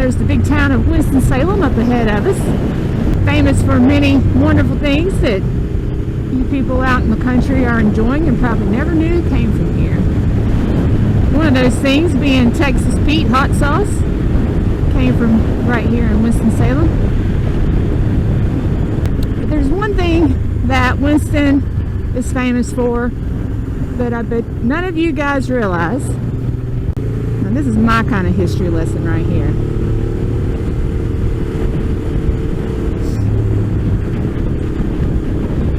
There's the big town of Winston-Salem up ahead of us, famous for many wonderful things that you people out in the country are enjoying and probably never knew came from here. One of those things being Texas Pete hot sauce, came from right here in Winston-Salem. But there's one thing that Winston is famous for that I bet none of you guys realize. Now this is my kind of history lesson right here.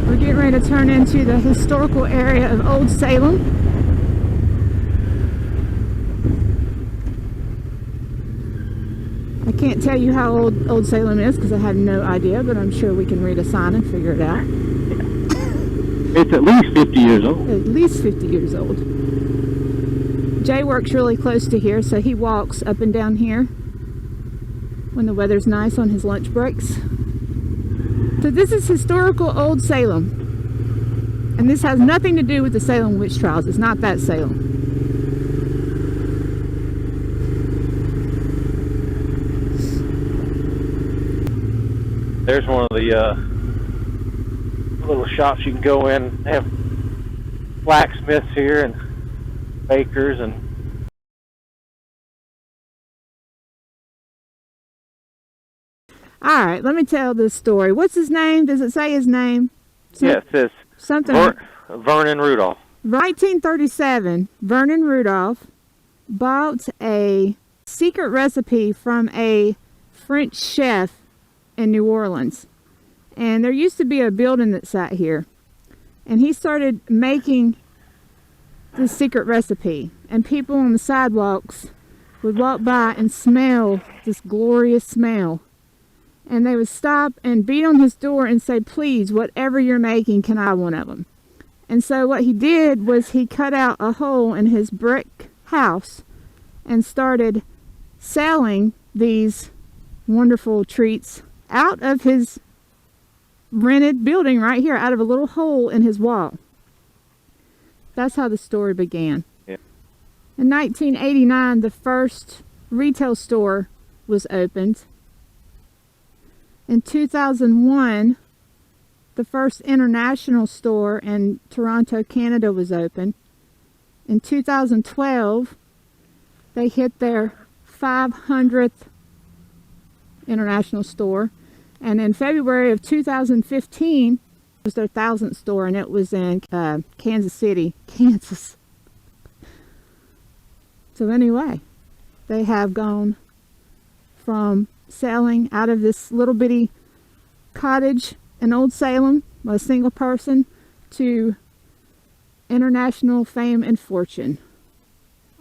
We're getting ready to turn into the historical area of Old Salem. I can't tell you how old Old Salem is because I have no idea, but I'm sure we can read a sign and figure it out. It's at least 50 years old. At least 50 years old. Jay works really close to here, so he walks up and down here when the weather's nice on his lunch breaks. So this is historical Old Salem. And this has nothing to do with the Salem witch trials. It's not that Salem. There's one of the little shops you can go in. They have blacksmiths here and bakers and all right, let me tell this story. What's his name? Does it say his name? yeah, it says Something. Vernon Rudolph. 1937, Vernon Rudolph bought a secret recipe from a French chef in New Orleans. And there used to be a building that sat here. And he started making this secret recipe. And people on the sidewalks would walk by and smell this glorious smell. And they would stop and beat on his door and say, please, whatever you're making, can I have one of them? And so what he did was he cut out a hole in his brick house and started selling these wonderful treats out of his rented building right here, out of a little hole in his wall. That's how the story began. Yeah. In 1989, the first retail store was opened. In 2001, the first international store in Toronto, Canada was opened. In 2012, they hit their 500th international store. And in February of 2015, it was their 1000th store, and it was in Kansas City, Kansas. So anyway, they have gone from selling out of this little bitty cottage in Old Salem by a single person to international fame and fortune.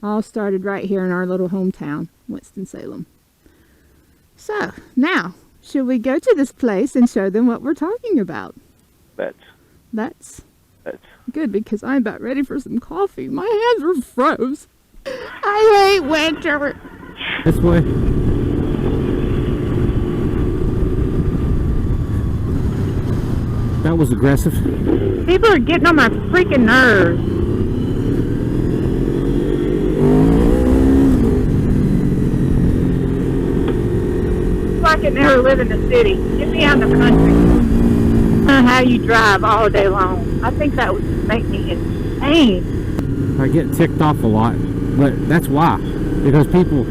All started right here in our little hometown, Winston-Salem. So now, should we go to this place and show them what we're talking about? That's good, because I'm about ready for some coffee. My hands are froze. I hate winter. This way. That was aggressive. People are getting on my freaking nerves. I could never live in the city. Get me out in the country. I don't know how you drive all day long. I think that would make me insane. I get ticked off a lot, but that's why. Because people,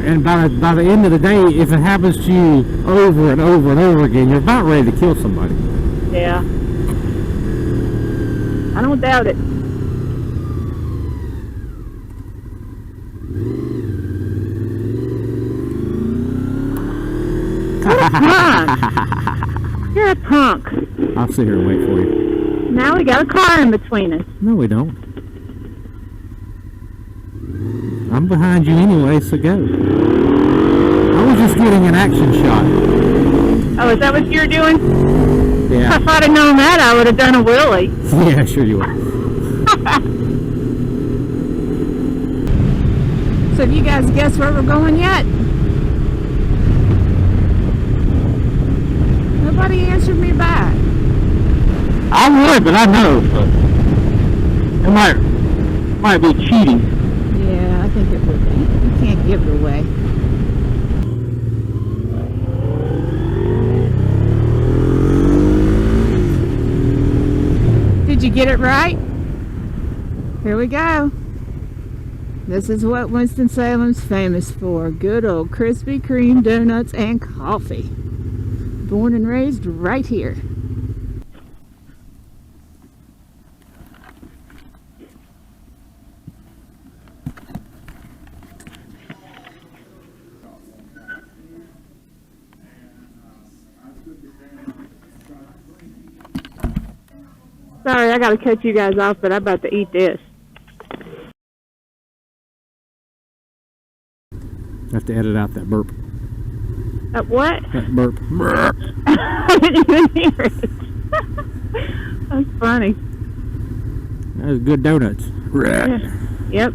and by the end of the day, if it happens to you over and over and over again, you're about ready to kill somebody. Yeah. I don't doubt it. You're a punk. I'll sit here and wait for you. Now we got a car in between us. No, we don't. I'm behind you anyway, so go. I was just getting an action shot. Oh, is that what you're doing? Yeah. If I'd have known that, I would have done a wheelie. Yeah, sure you would. So have you guys guessed where we're going yet? Nobody answered me back. I would, but I know. But it might be cheating. Yeah, I think it would be. You can't give it away. Did you get it right? Here we go. This is what Winston-Salem's famous for. Good old Krispy Kreme donuts and coffee. Born and raised right here. Sorry, I gotta cut you guys off, but I'm about to eat this. I have to edit out that burp. What? That burp. Burp. I didn't even hear it. That's funny. That was good donuts. Yeah. Yep.